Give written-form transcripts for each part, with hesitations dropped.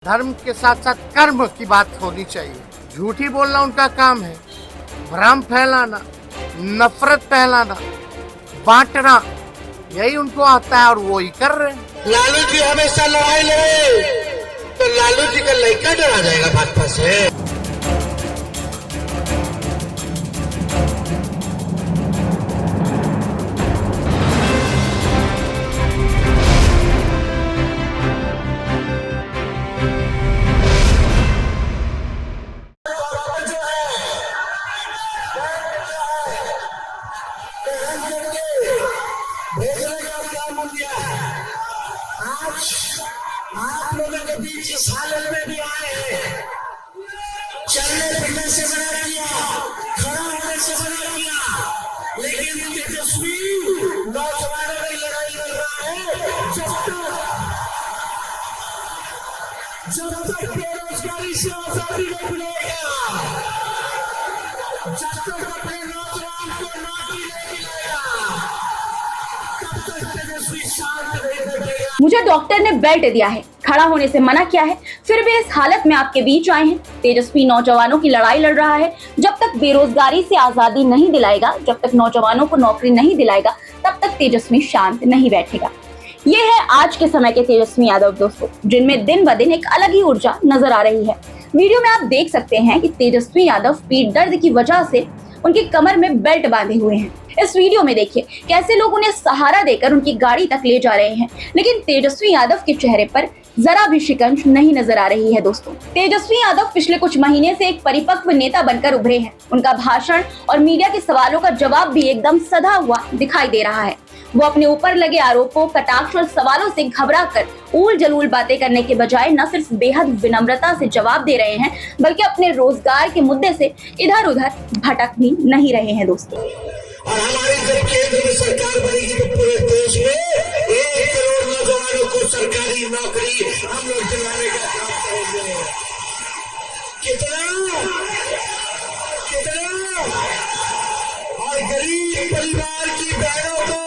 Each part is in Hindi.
धर्म के साथ साथ कर्म की बात होनी चाहिए। झूठी बोलना उनका काम है, भ्रम फैलाना, नफरत फैलाना, बांटना, यही उनको आता है और वो ही कर रहे हैं। लालू जी हमेशा लड़ाई लड़े तो लालू जी का लड़का डरा जाएगा भाजपा से। आप लोगों के बीच इस हालत में भी आए हैं, चलने फिरने से बना दिया, खड़ा होने से बना दिया, लेकिन तेजस्वी नौजवानों में लड़ाई लड़ रहा है। जब तक बेरोजगारी से आजादी नहीं मिलेगा, जब तक अपने नौजवान को नौकरी नहीं मिलेगा, तब तक तेजस्वी शांत नहीं बैठेगा। मुझे डॉक्टर ने बेल्ट दिया है, खड़ा होने से मना किया है, फिर भी इस हालत में आपके बीच आए हैं। तेजस्वी नौजवानों की लड़ाई लड़ रहा है। जब तक बेरोजगारी से आजादी नहीं दिलाएगा, जब तक नौजवानों को नौकरी नहीं दिलाएगा, तब तक तेजस्वी शांत नहीं बैठेगा। ये है आज के समय के तेजस्वी यादव दोस्तों, जिनमें दिन ब दिन एक अलग ही ऊर्जा नजर आ रही है। वीडियो में आप देख सकते हैं कि तेजस्वी यादव पीठ दर्द की वजह से उनकी कमर में बेल्ट बांधे हुए हैं। इस वीडियो में देखिए कैसे लोग उन्हें सहारा देकर उनकी गाड़ी तक ले जा रहे हैं, लेकिन तेजस्वी यादव के चेहरे पर जरा भी शिकंज नहीं नजर आ रही है दोस्तों। तेजस्वी यादव पिछले कुछ महीने से एक परिपक्व नेता बनकर उभरे हैं। उनका भाषण और मीडिया के सवालों का जवाब भी एकदम सधा हुआ दिखाई दे रहा है। वो अपने ऊपर लगे आरोपों, कटाक्ष और सवालों से घबराकर ऊल जलूल बातें करने के बजाय न सिर्फ बेहद विनम्रता से जवाब दे रहे हैं, बल्कि अपने रोजगार के मुद्दे से इधर उधर भटक भी नहीं रहे हैं दोस्तों। और हमारी जब केंद्र में सरकार बनेगी तो पूरे देश में 1 करोड़ नौजवानों को सरकारी नौकरी हम लोग दिलाने का काम करेंगे। कितना और गरीब परिवार की बहनों को,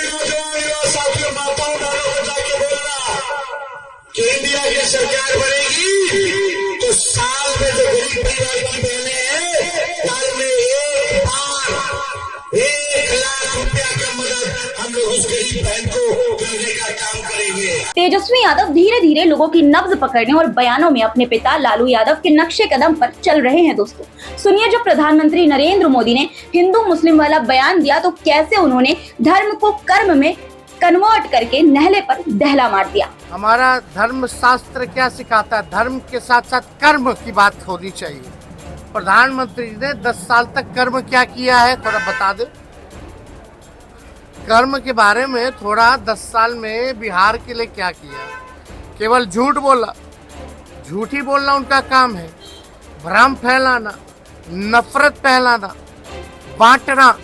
नौजवान युवा साथियों, माताओं बहनों को जाके बोलना कि इंडिया की सरकार बनेगी तो साल में जो गरीब परिवार की बहनें हैं, साल में 1 लाख रुपया का मदद हम लोग उस गरीब बहन को करने का काम करेंगे। तेजस्वी यादव धीरे धीरे लोगों की नब्ज पकड़ने और बयानों में अपने पिता लालू यादव के नक्शे कदम पर चल रहे हैं दोस्तों। सुनिए, जब प्रधानमंत्री नरेंद्र मोदी ने हिंदू मुस्लिम वाला बयान दिया तो कैसे उन्होंने धर्म को कर्म में कन्वर्ट करके नहले पर दहला मार दिया। हमारा धर्म शास्त्र क्या सिखाता है? धर्म के साथ साथ कर्म की बात होनी चाहिए। प्रधानमंत्री ने 10 साल तक कर्म क्या किया है, थोड़ा बता दे। कर्म के बारे में थोड़ा 10 साल में बिहार के लिए क्या किया? केवल झूठ बोला। झूठी बोलना उनका काम है, भ्रम फैलाना, नफरत फैलाना, बांटना,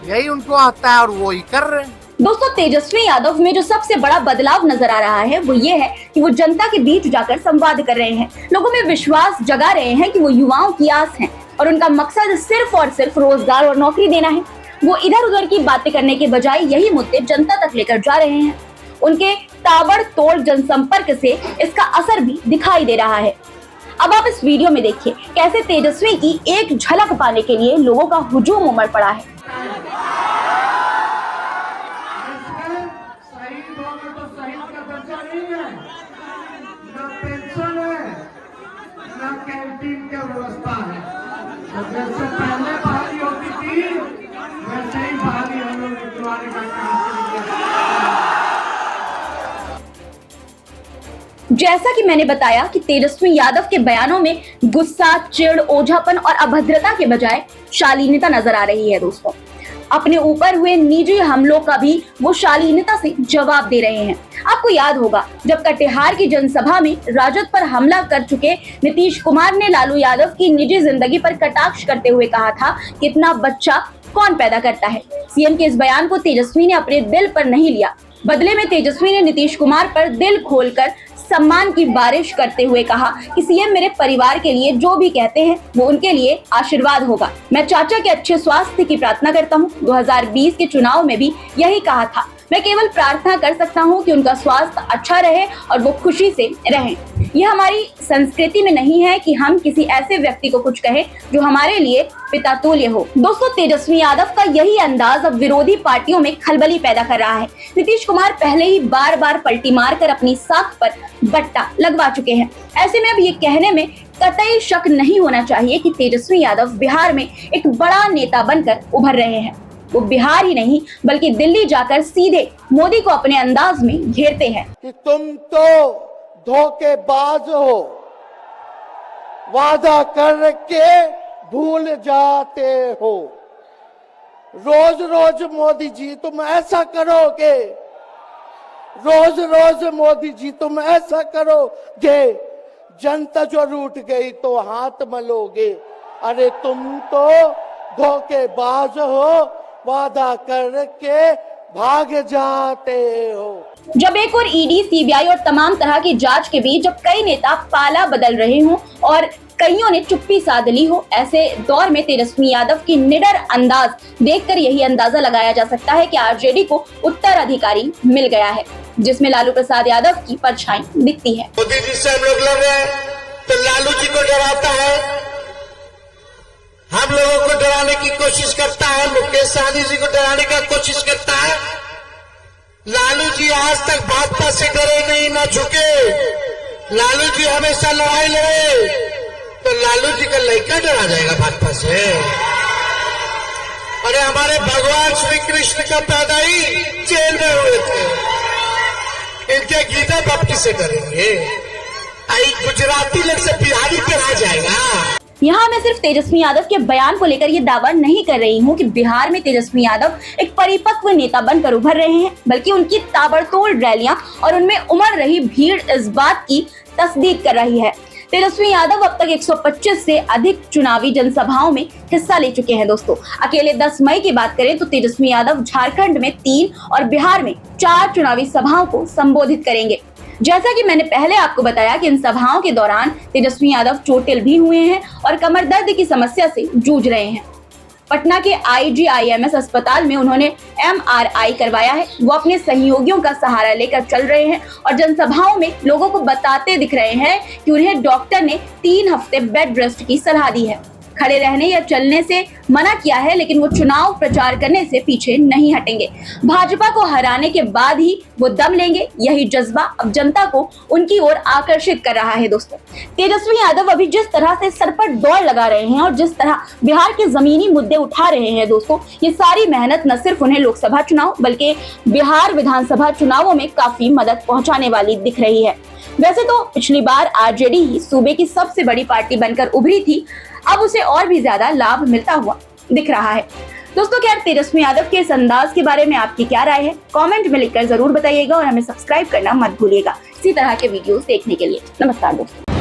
यही उनको आता है और वो ही कर रहे हैं। दोस्तों, तेजस्वी यादव में जो सबसे बड़ा बदलाव नजर आ रहा है वो ये है कि वो जनता के बीच जाकर संवाद कर रहे हैं, लोगों में विश्वास जगा रहे हैं कि वो युवाओं की आस हैं और उनका मकसद सिर्फ और सिर्फ रोजगार और नौकरी देना है। वो इधर उधर की बातें करने के बजाय यही मुद्दे जनता तक लेकर जा रहे हैं। उनके ताबड़तोड़ जनसंपर्क से इसका असर भी दिखाई दे रहा है। अब आप इस वीडियो में देखिए कैसे तेजस्वी की एक झलक पाने के लिए लोगों का हुजूम उमड़ पड़ा है। कैंटीन की व्यवस्था है, जैसे पहले बहाली होती थी वैसे ही बहाली हम लोग दिलवाने का काम करेंगे। जैसा कि मैंने बताया कि तेजस्वी यादव के बयानों में गुस्सा, चिढ़, ओझापन और अभद्रता के बजाय शालीनता नजर आ रही है दोस्तों। अपने ऊपर हुए निजी हमलों का भी वो शालीनता से जवाब दे रहे हैं। आपको याद होगा जब कटिहार की जनसभा में राजद पर हमला कर चुके नीतीश कुमार ने लालू यादव की निजी जिंदगी पर कटाक्ष करते हुए कहा था कि इतना बच्चा कौन पैदा करता है। सीएम के इस बयान को तेजस्वी ने अपने दिल पर नहीं लिया, बदले में तेजस्वी ने नीतीश कुमार पर दिल खोलकर सम्मान की बारिश करते हुए कहा कि सीएम मेरे परिवार के लिए जो भी कहते हैं वो उनके लिए आशीर्वाद होगा। मैं चाचा के अच्छे स्वास्थ्य की प्रार्थना करता हूँ। 2020 के चुनाव में भी यही कहा था। मैं केवल प्रार्थना कर सकता हूँ कि उनका स्वास्थ्य अच्छा रहे और वो खुशी से रहें। यह हमारी संस्कृति में नहीं है कि हम किसी ऐसे व्यक्ति को कुछ कहें जो हमारे लिए पिता तुल्य हो। दोस्तों, तेजस्वी यादव का यही अंदाज अब विरोधी पार्टियों में खलबली पैदा कर रहा है। नीतीश कुमार पहले ही बार बार पलटी मारकर अपनी साख पर बट्टा लगवा चुके हैं। ऐसे में अब ये कहने में कतई शक नहीं होना चाहिए कि तेजस्वी यादव बिहार में एक बड़ा नेता बनकर उभर रहे हैं। वो बिहार ही नहीं बल्कि दिल्ली जाकर सीधे मोदी को अपने अंदाज में घेरते हैं कि तुम तो धोखेबाज हो, वादा करके भूल जाते हो। रोज रोज मोदी जी तुम ऐसा करोगे, रोज रोज मोदी जी तुम ऐसा करोगे, जनता जो रूठ गई तो हाथ मलोगे। अरे तुम तो धोखेबाज हो, वादा करके भाग जाते हो। जब एक और ईडी, सीबीआई और तमाम तरह की जांच के बीच जब कई नेता पाला बदल रहे हों और कईयों ने चुप्पी साध ली हो, ऐसे दौर में तेजस्वी यादव की निडर अंदाज देखकर यही अंदाजा लगाया जा सकता है कि आरजेडी को उत्तराधिकारी मिल गया है, जिसमें लालू प्रसाद यादव की परछाई दिखती है। मोदी जी से हम लोग लड़ रहे हैं तो लालू जी को डराता है, हम लोगों को डराने की कोशिश करता है, मुकेश सहनी जी को डराने की कोशिश करता है। लालू जी आज तक भाजपा से डरे नहीं, ना झुके। लालू जी हमेशा लड़ाई लड़े, तो लालू जी का लड़का डरा जाएगा भाजपा से? अरे हमारे भगवान श्री कृष्ण का पैदाई जेल में हुए थे, इनके गीता बाप किसे करेंगे? आई गुजराती लोग से बिहारी पे आ जाएगा। यहाँ मैं सिर्फ तेजस्वी यादव के बयान को लेकर ये दावा नहीं कर रही हूँ कि बिहार में तेजस्वी यादव एक परिपक्व नेता बनकर उभर रहे हैं, बल्कि उनकी ताबड़तोड़ रैलियां और उनमें उमड़ रही भीड़ इस बात की तस्दीक कर रही है। तेजस्वी यादव अब तक 125 से अधिक चुनावी जनसभाओं में हिस्सा ले चुके हैं। दोस्तों, अकेले 10 मई की बात करें तो तेजस्वी यादव झारखंड में 3 और बिहार में 4 चुनावी सभाओं को संबोधित करेंगे। जैसा कि मैंने पहले आपको बताया कि इन सभाओं के दौरान तेजस्वी यादव चोटिल भी हुए हैं और कमर दर्द की समस्या से जूझ रहे हैं। पटना के IGIMS अस्पताल में उन्होंने MRI करवाया है। वो अपने सहयोगियों का सहारा लेकर चल रहे हैं और जनसभाओं में लोगों को बताते दिख रहे हैं कि उन्हें डॉक्टर ने 3 हफ्ते बेड रेस्ट की सलाह दी है। खड़े रहने या चलने से मना किया है, लेकिन वो चुनाव प्रचार करने से पीछे नहीं हटेंगे। भाजपा को हराने के बाद ही वो दम लेंगे। यही जज्बा अब जनता को उनकी ओर आकर्षित कर रहा है। दोस्तों, तेजस्वी यादव अभी जिस तरह से सर पर दौड़ लगा रहे हैं और जिस तरह बिहार के जमीनी मुद्दे उठा रहे हैं, दोस्तों, ये सारी मेहनत न सिर्फ उन्हें लोकसभा चुनाव बल्कि बिहार विधानसभा चुनावों में काफी मदद पहुंचाने वाली दिख रही है। वैसे तो पिछली बार आरजेडी ही सूबे की सबसे बड़ी पार्टी बनकर उभरी थी, अब उसे और भी ज्यादा लाभ मिलता हुआ दिख रहा है। दोस्तों, क्या तेजस्वी यादव के इस अंदाज के बारे में आपकी क्या राय है? कमेंट में लिखकर जरूर बताइएगा और हमें सब्सक्राइब करना मत भूलिएगा इसी तरह के वीडियोस देखने के लिए। नमस्कार दोस्तों।